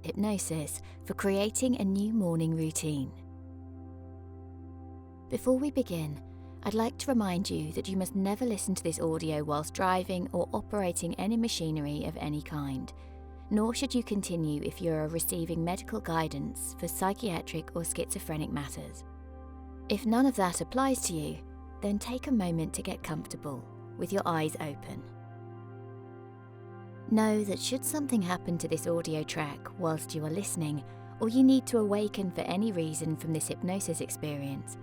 hypnosis for creating a new morning routine. Before we begin, I'd like to remind you that you must never listen to this audio whilst driving or operating any machinery of any kind, nor should you continue if you are receiving medical guidance for psychiatric or schizophrenic matters. If none of that applies to you, then take a moment to get comfortable with your eyes open. Know that should something happen to this audio track whilst you are listening, or you need to awaken for any reason from this hypnosis experience,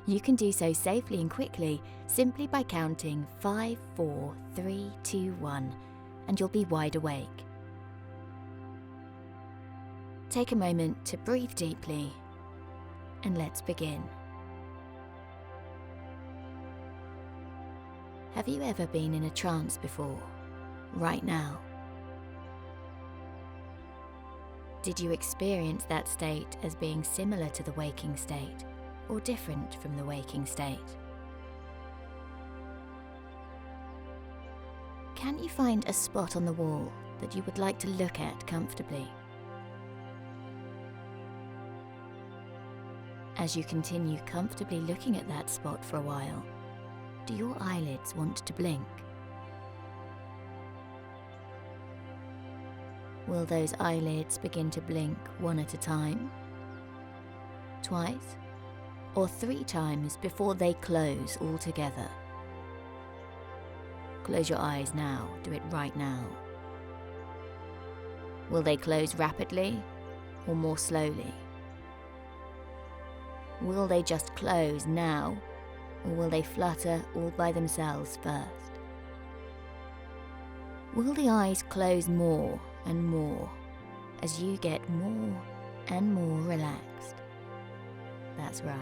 you can do so safely and quickly simply by counting 5, 4, 3, 2, 1, and you'll be wide awake. Take a moment to breathe deeply, and let's begin. Have you ever been in a trance before, right now? Did you experience that state as being similar to the waking state, or different from the waking state? Can you find a spot on the wall that you would like to look at comfortably? As you continue comfortably looking at that spot for a while, do your eyelids want to blink? Will those eyelids begin to blink one at a time, twice, or 3 times before they close altogether? Close your eyes now, do it right now. Will they close rapidly or more slowly? Will they just close now, or will they flutter all by themselves first? Will the eyes close more and more as you get more and more relaxed? That's right.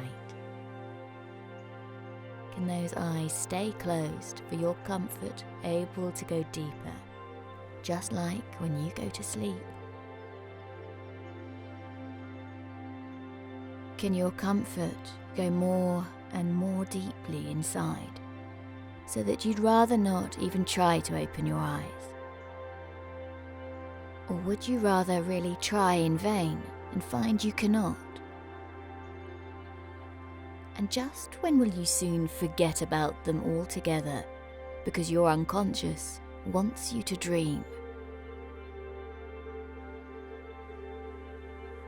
Can those eyes stay closed for your comfort, able to go deeper, just like when you go to sleep? Can your comfort go more and more deeply inside, so that you'd rather not even try to open your eyes? Or would you rather really try in vain and find you cannot? And just when will you soon forget about them altogether because your unconscious wants you to dream?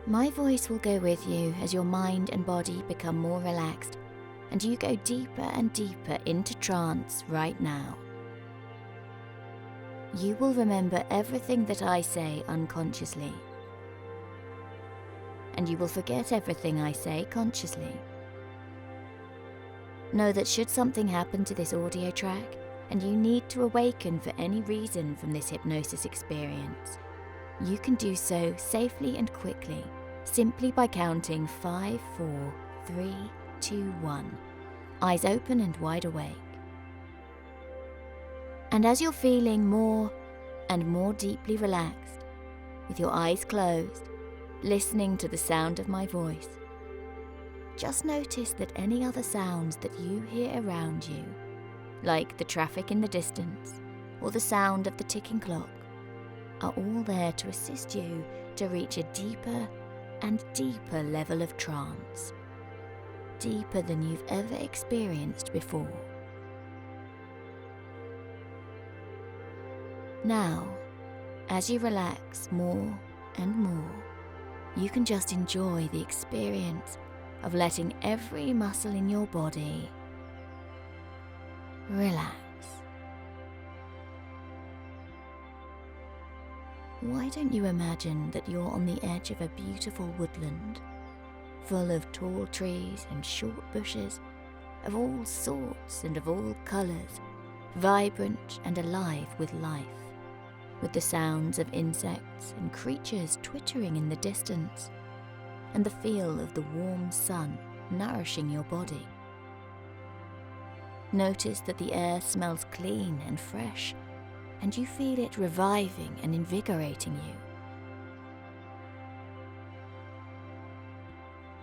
My voice will go with you as your mind and body become more relaxed and you go deeper and deeper into trance right now. You will remember everything that I say unconsciously, and you will forget everything I say consciously. Know that should something happen to this audio track, and you need to awaken for any reason from this hypnosis experience, you can do so safely and quickly, simply by counting 5, 4, 3, 2, 1, eyes open and wide awake. And as you're feeling more and more deeply relaxed, with your eyes closed, listening to the sound of my voice, just notice that any other sounds that you hear around you, like the traffic in the distance or the sound of the ticking clock, are all there to assist you to reach a deeper and deeper level of trance, deeper than you've ever experienced before. Now, as you relax more and more, you can just enjoy the experience of letting every muscle in your body relax. Why don't you imagine that you're on the edge of a beautiful woodland, full of tall trees and short bushes, of all sorts and of all colours, vibrant and alive with life, with the sounds of insects and creatures twittering in the distance, and the feel of the warm sun nourishing your body. Notice that the air smells clean and fresh, and you feel it reviving and invigorating you.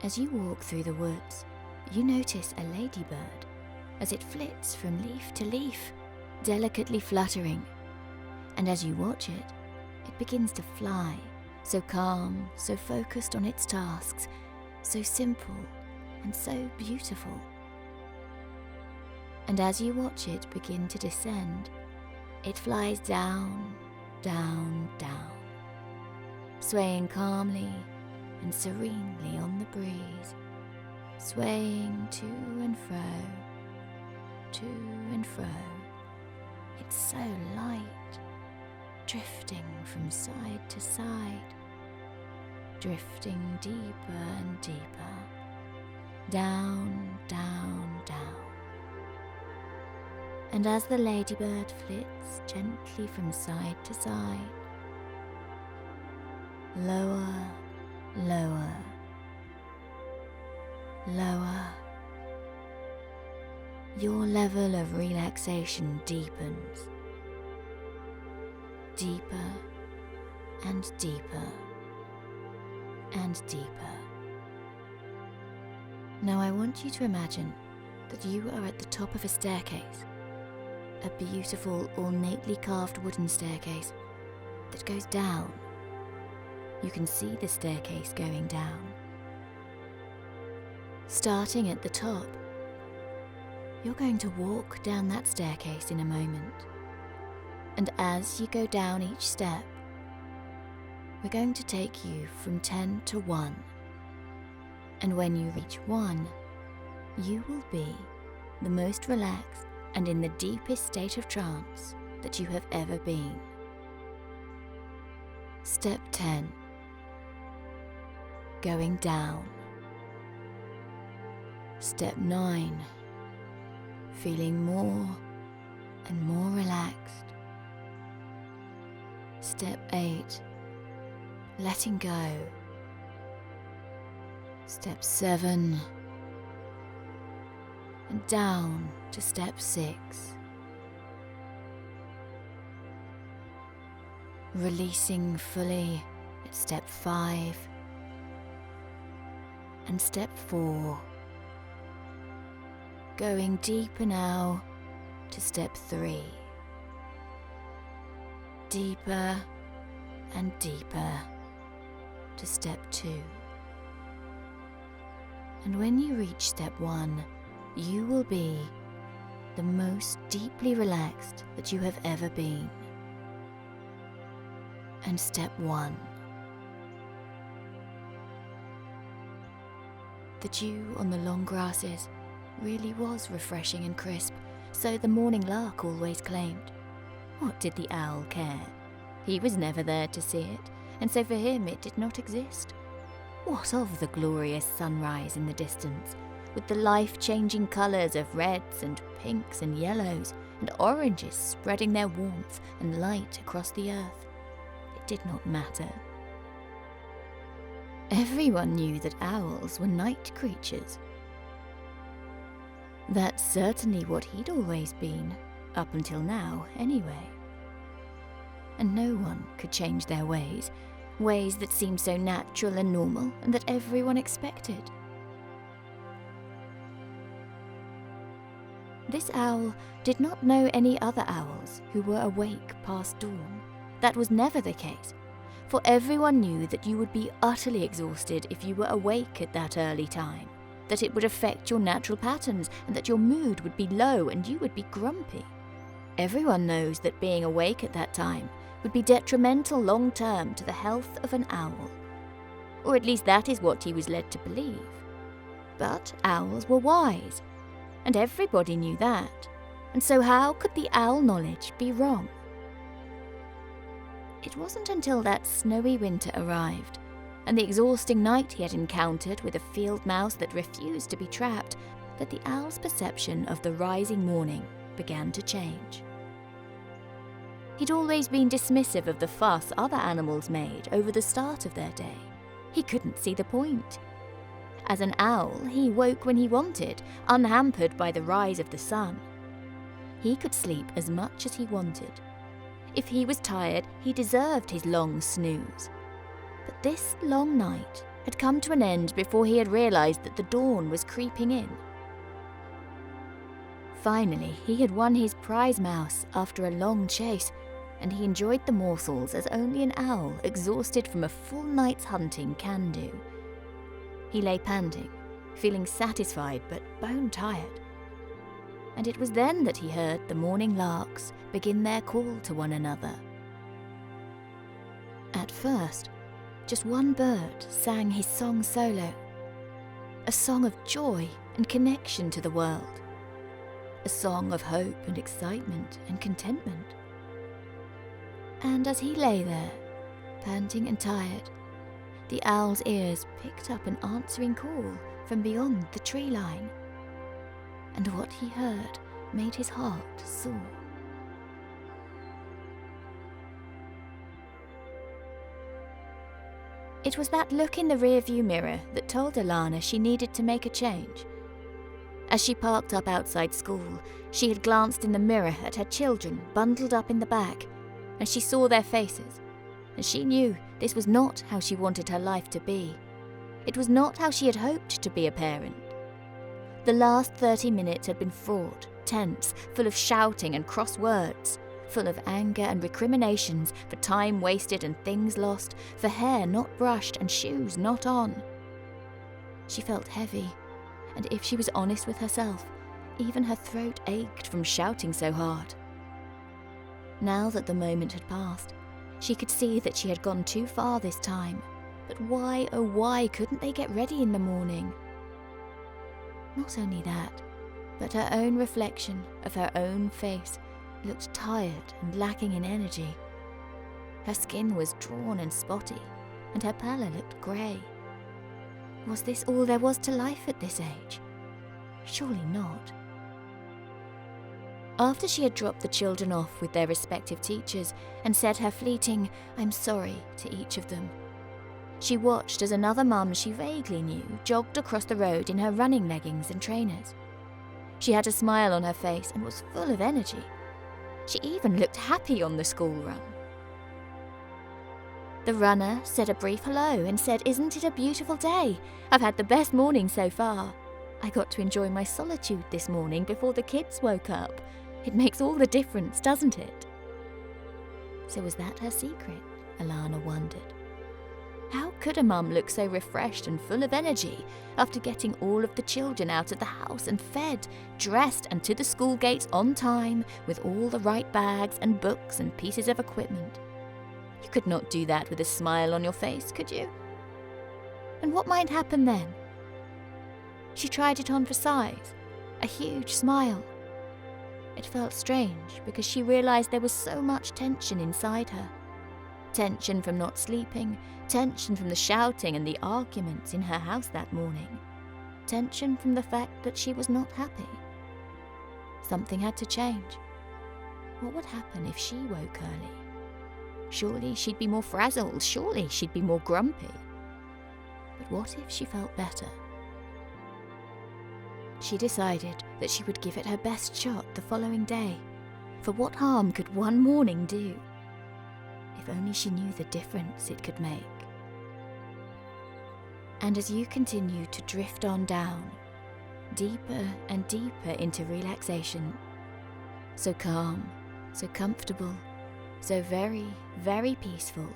As you walk through the woods, you notice a ladybird as it flits from leaf to leaf, delicately fluttering, and as you watch it, it begins to fly so calm, so focused on its tasks, so simple and so beautiful. And as you watch it begin to descend, it flies down, down, down, swaying calmly and serenely on the breeze, swaying to and fro, to and fro. It's so light, drifting from side to side, drifting deeper and deeper, down, down, down. And as the ladybird flits gently from side to side, lower, lower, lower, your level of relaxation deepens, deeper and deeper and deeper. Now I want you to imagine that you are at the top of a staircase, a beautiful, ornately carved wooden staircase that goes down. You can see the staircase going down. Starting at the top, you're going to walk down that staircase in a moment. And as you go down each step, we're going to take you from 10 to 1. And when you reach 1, you will be the most relaxed and in the deepest state of trance that you have ever been. Step 10. Going down. Step 9. Feeling more and more relaxed. Step 8. Letting go. Step 7. And down to step 6. Releasing fully at step 5. And step 4. Going deeper now to step 3. Deeper and deeper to step 2. And when you reach step 1, you will be the most deeply relaxed that you have ever been. And step 1. The dew on the long grasses really was refreshing and crisp, so the morning lark always claimed. What did the owl care? He was never there to see it, and so for him it did not exist. What of the glorious sunrise in the distance, with the life-changing colours of reds and pinks and yellows and oranges spreading their warmth and light across the earth? It did not matter. Everyone knew that owls were night creatures. That's certainly what he'd always been, up until now anyway. And no one could change their ways that seemed so natural and normal and that everyone expected. This owl did not know any other owls who were awake past dawn. That was never the case, for everyone knew that you would be utterly exhausted if you were awake at that early time, that it would affect your natural patterns and that your mood would be low and you would be grumpy. Everyone knows that being awake at that time would be detrimental long-term to the health of an owl, or at least that is what he was led to believe. But owls were wise, and everybody knew that, and so how could the owl knowledge be wrong? It wasn't until that snowy winter arrived, and the exhausting night he had encountered with a field mouse that refused to be trapped, that the owl's perception of the rising morning began to change. He'd always been dismissive of the fuss other animals made over the start of their day. He couldn't see the point. As an owl, he woke when he wanted, unhampered by the rise of the sun. He could sleep as much as he wanted. If he was tired, he deserved his long snooze. But this long night had come to an end before he had realized that the dawn was creeping in. Finally, he had won his prize mouse after a long chase, and he enjoyed the morsels as only an owl exhausted from a full night's hunting can do. He lay panting, feeling satisfied but bone-tired. And it was then that he heard the morning larks begin their call to one another. At first, just one bird sang his song solo, a song of joy and connection to the world, a song of hope and excitement and contentment. And as he lay there, panting and tired, the owl's ears picked up an answering call from beyond the tree line, and what he heard made his heart soar. It was that look in the rearview mirror that told Alana she needed to make a change. As she parked up outside school, she had glanced in the mirror at her children bundled up in the back, and she saw their faces, and she knew this was not how she wanted her life to be. It was not how she had hoped to be a parent. The last 30 minutes had been fraught, tense, full of shouting and cross words, full of anger and recriminations for time wasted and things lost, for hair not brushed and shoes not on. She felt heavy, and if she was honest with herself, even her throat ached from shouting so hard. Now that the moment had passed, she could see that she had gone too far this time. But why, oh why, couldn't they get ready in the morning? Not only that, but her own reflection of her own face looked tired and lacking in energy. Her skin was drawn and spotty, and her pallor looked grey. Was this all there was to life at this age? Surely not. After she had dropped the children off with their respective teachers and said her fleeting "I'm sorry" to each of them, she watched as another mum she vaguely knew jogged across the road in her running leggings and trainers. She had a smile on her face and was full of energy. She even looked happy on the school run. The runner said a brief hello and said, "Isn't it a beautiful day? I've had the best morning so far. I got to enjoy my solitude this morning before the kids woke up. It makes all the difference, doesn't it?" So was that her secret? Alana wondered. How could a mum look so refreshed and full of energy after getting all of the children out of the house and fed, dressed and to the school gates on time with all the right bags and books and pieces of equipment? You could not do that with a smile on your face, could you? And what might happen then? She tried it on for size, a huge smile. It felt strange because she realized there was so much tension inside her. Tension from not sleeping, tension from the shouting and the arguments in her house that morning, tension from the fact that she was not happy. Something had to change. What would happen if she woke early? Surely she'd be more frazzled, surely she'd be more grumpy. But what if she felt better? She decided that she would give it her best shot the following day. For what harm could one morning do? If only she knew the difference it could make. And as you continue to drift on down, deeper and deeper into relaxation, so calm, so comfortable, so very, very peaceful,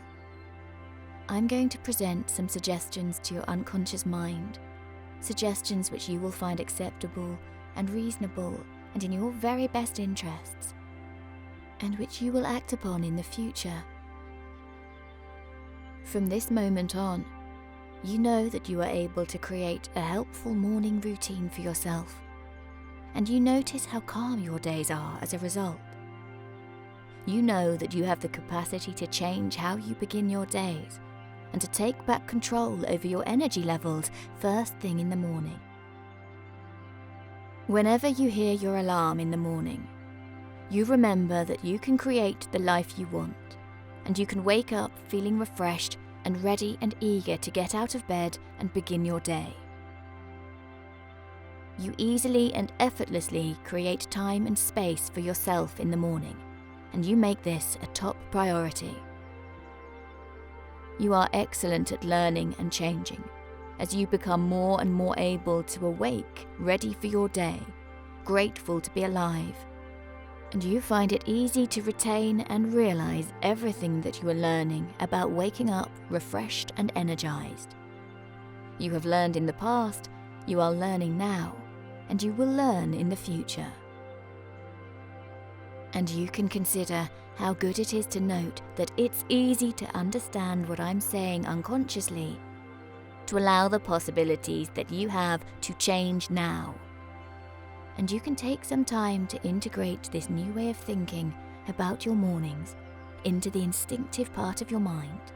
I'm going to present some suggestions to your unconscious mind, suggestions which you will find acceptable and reasonable and in your very best interests, and which you will act upon in the future. From this moment on, you know that you are able to create a helpful morning routine for yourself, and you notice how calm your days are as a result. You know that you have the capacity to change how you begin your days and to take back control over your energy levels first thing in the morning. Whenever you hear your alarm in the morning, you remember that you can create the life you want, and you can wake up feeling refreshed and ready and eager to get out of bed and begin your day. You easily and effortlessly create time and space for yourself in the morning, and you make this a top priority. You are excellent at learning and changing, as you become more and more able to awake, ready for your day, grateful to be alive, and you find it easy to retain and realize everything that you are learning about waking up refreshed and energized. You have learned in the past, you are learning now, and you will learn in the future. And you can consider how good it is to note that it's easy to understand what I'm saying unconsciously, to allow the possibilities that you have to change now. And you can take some time to integrate this new way of thinking about your mornings into the instinctive part of your mind.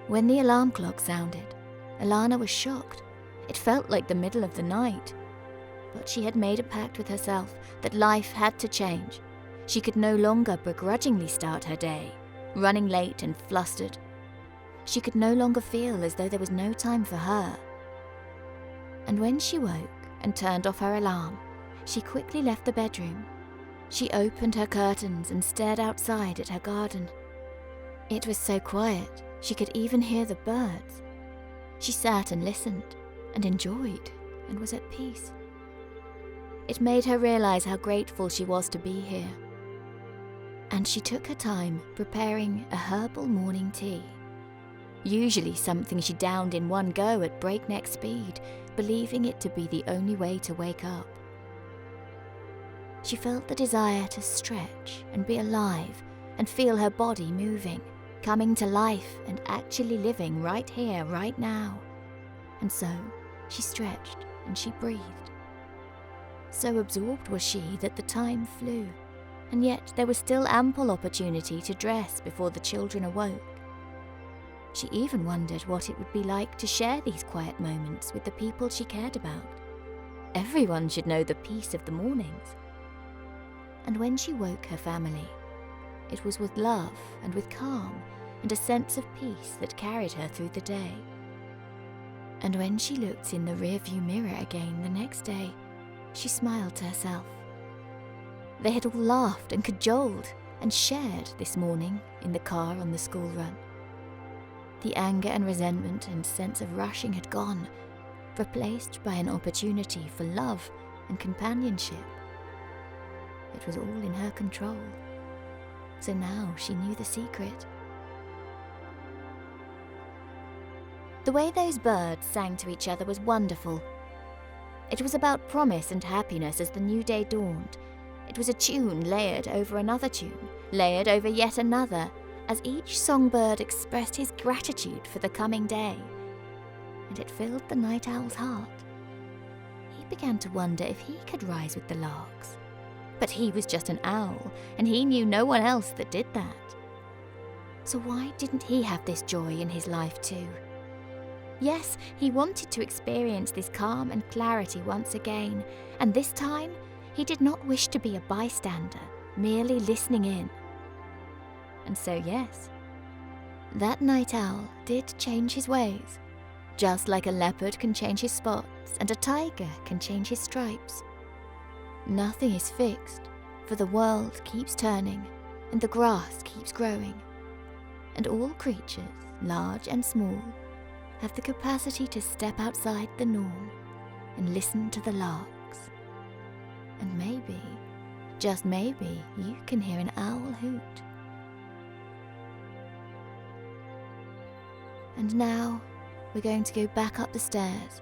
When the alarm clock sounded, Alana was shocked. It felt like the middle of the night. But she had made a pact with herself that life had to change. She could no longer begrudgingly start her day, running late and flustered. She could no longer feel as though there was no time for her. And when she woke and turned off her alarm, she quickly left the bedroom. She opened her curtains and stared outside at her garden. It was so quiet, she could even hear the birds. She sat and listened, and enjoyed, and was at peace. It made her realize how grateful she was to be here. And she took her time preparing a herbal morning tea. Usually something she downed in one go at breakneck speed, believing it to be the only way to wake up. She felt the desire to stretch and be alive and feel her body moving, coming to life and actually living right here, right now. And so she stretched and she breathed. So absorbed was she that the time flew, and yet there was still ample opportunity to dress before the children awoke. She even wondered what it would be like to share these quiet moments with the people she cared about. Everyone should know the peace of the mornings. And when she woke her family, it was with love and with calm and a sense of peace that carried her through the day. And when she looked in the rearview mirror again the next day, she smiled to herself. They had all laughed and cajoled and shared this morning in the car on the school run. The anger and resentment and sense of rushing had gone, replaced by an opportunity for love and companionship. It was all in her control. So now she knew the secret. The way those birds sang to each other was wonderful. It was about promise and happiness as the new day dawned. It was a tune layered over another tune, layered over yet another, as each songbird expressed his gratitude for the coming day. And it filled the night owl's heart. He began to wonder if he could rise with the larks. But he was just an owl, and he knew no one else that did that. So why didn't he have this joy in his life too? Yes, he wanted to experience this calm and clarity once again, and this time he did not wish to be a bystander, merely listening in. And so yes, that night owl did change his ways, just like a leopard can change his spots and a tiger can change his stripes. Nothing is fixed, for the world keeps turning and the grass keeps growing, and all creatures, large and small, have the capacity to step outside the norm and listen to the larks. And maybe, just maybe, you can hear an owl hoot. And now we're going to go back up the stairs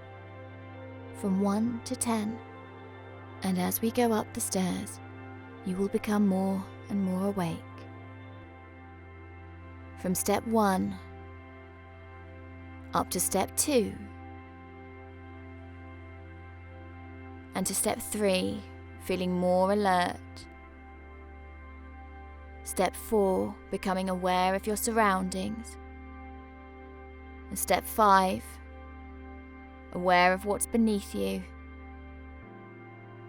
from 1 to 10. And as we go up the stairs, you will become more and more awake. From step 1 up to step 2, and to step 3, feeling more alert. Step 4, becoming aware of your surroundings. And step 5, aware of what's beneath you.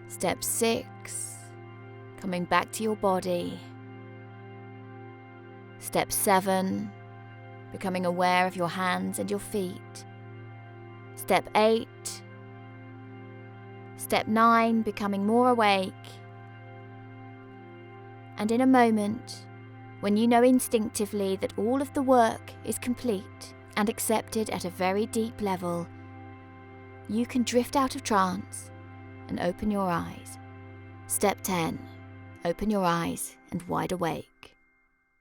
Step 6, coming back to your body. Step 7, becoming aware of your hands and your feet. Step 8, Step 9, becoming more awake. And in a moment, when you know instinctively that all of the work is complete and accepted at a very deep level, you can drift out of trance and open your eyes. Step 10, open your eyes and wide awake.